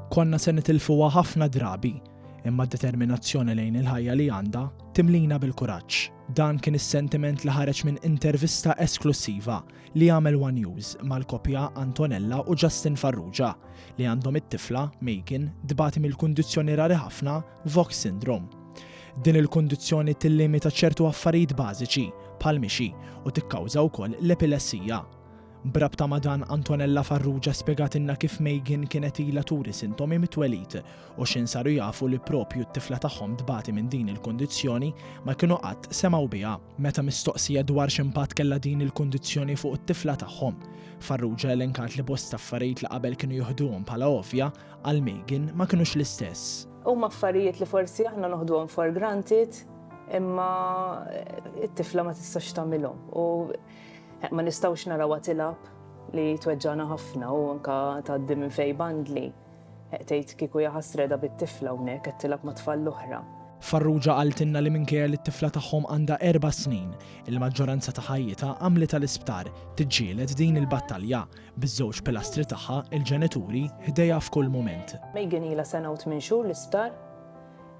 Konna se nitilfuha ħafna drabi, imma d-determinazzjoni lejn il-ħajja li għandha timlina bil-kuraġġ. Dan kien is-sentiment li ħareġ minn intervista esklusiva li għamel One News mal-koppja Antonella u Justin Farrugia li għandhom it-tifla Megan dbati mill-kundizzjoni rari ħafna Vox syndrome. Din il-kundizzjoni tillimita ċertu affarijiet bażiċi bħal mixi u tikkawża wkoll l-epilessija. Brabta ma' dan Antonella Farrugia spjegatilna kif Megan kienet ilha turi sintomi mit-twelid u x'insaru jafu li propju t-tifla tagħhom dbati minn din il-kundizzjoni ma kienu qatt semgħu biha. Meta mistoqsija dwar x'impatt kellha din il-kundizzjoni fuq it-tifla tagħhom, Farrugia elenkat li bosta affarijiet li qabel kienu joħduhom bħala ovvja għal Megan ma kinux l-istess. Huma affarijiet li forsi aħna noħduhom for granted, imma it-tifla ma tistax tagħmilhom. U ma nistgħux narawha tilab li tweġġana ħafna u anke tgħaddi minn fejn bandli. Tgħid kieku hija ħasreda bit-tifla hawnhekk qed tilab ma' tfal l-oħra. Farrugia qaltilna li minkejja li t-tifla tagħhom għandha 4 snin, il-maġġoranza ta' ħajjitha għamlitha l-isptar tiġġieled din il-battalja biż-żewġ pilastri tagħha il-ġenituri ħdejha f'kull mument. Megan ilha sena u 8 xhur l-isptar.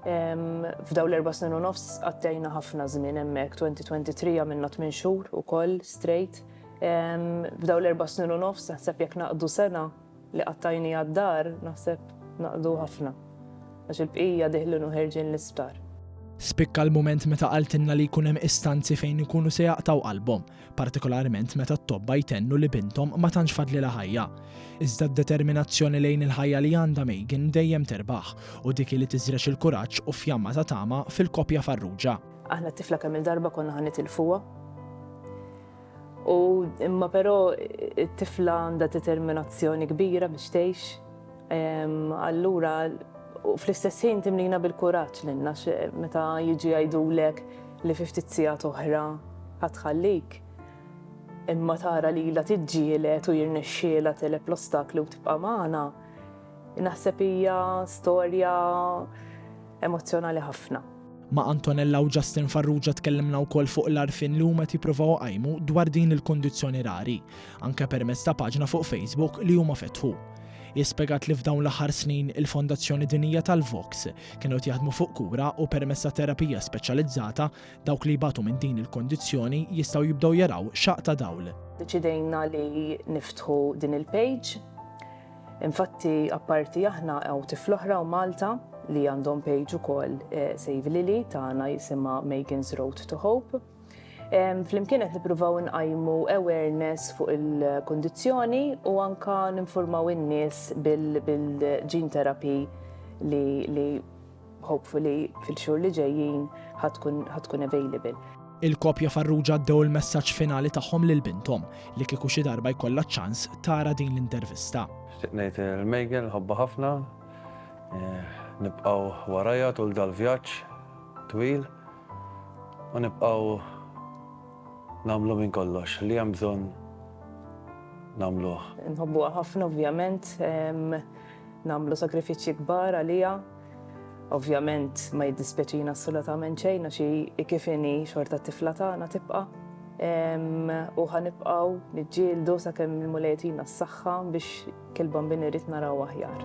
F'daw l-4 snin u nofs għaddejna ħafna żmien hemmhekk 2023 għamilna 8 xhur ukoll straight. F'daw l-4 snin u nofs naħseb jekk naqdu sena li qattajni għad-dar naħseb naqdu ħafna. Għax il-bqija diħlu ħerġin l-isptar. Spikka l-mument meta qaltilna li jkun hemm istanzi fejn ikunu se jaqtaw qalbhom, partikolarment meta t-tobba jtennu li binthom ma tantx fadlilha ħajja. Iżda d-determinazzjoni lejn il-ħajja li għandha Megan dejjem terbaħ u dik li tiżrex il-kuraġġ u fjamma ta' tama fil-koppja Farrugia. Aħna t-tifla kemm il-darba konna ħanitilfuha. U imma però t-tifla għandha determinazzjoni kbira biex tgħix. Allura u fl-istess ħin timlina bil-kuraġġ lilna meta jiġi jgħidulek li 50 sigħat oħra ħatħallik. Imma tara li ilha tiġġieled u jirnexxielha telep l-ostakli u tibqa' magħna. Naħseb hija storja emozjonali ħafna. Ma' Antonella u Justin Farrugia tkellimna wkoll fuq l-għarfien li huma tippruvaw qajmu dwar din il-kundizzjoni rari, anke permezz ta' paġna fuq Facebook li huma fetħu. Jispjegat li f'dawn l-aħħar snin il-Fondazzjoni Dinjija tal-Vox kienu jaħdmu fuq kura u permezz ta' terapija speċjalizzata dawk li jbatu minn din il-kondizzjoni jistgħu jibdew jaraw xaq ta' dawl. Deċidejna li niftħu din il-page. Infatti apparti aħna hawn tifla oħra u Malta li għandhom page ukoll Save Lily tagħna jisimha Megan's Road to Hope. Flimkien qed nippruvaw nqajmu awareness fuq il-kundizzjoni u anke ninformaw in-nies bil-gene therapy li hopefully fil-xhur li ġejjin ħadkun available. Il-koppja Farrugia ddew il-messaġġ finali tagħhom lil binthom li kieku xi darba jkollha ċans tara din l-intervista. Ngħid il-Megan ħobba ħafna, nibqgħu warajja tul dal-vjaġġ twil u nibqgħu nagħmlu minn kollox li hemm bżonn nagħmluh. Nħobbuha ħafna ovvjament, nagħmlu sakrifiċċji kbar għaliha. Ovvjament ma jiddispjaċina assolutament xejn għax kif inhi xorta t-tifla tagħna tibqa'. U ħanibqgħu niġġieldu sakemm il-mulej tina s-saħħa biex kull bambin irid naraw aħjar.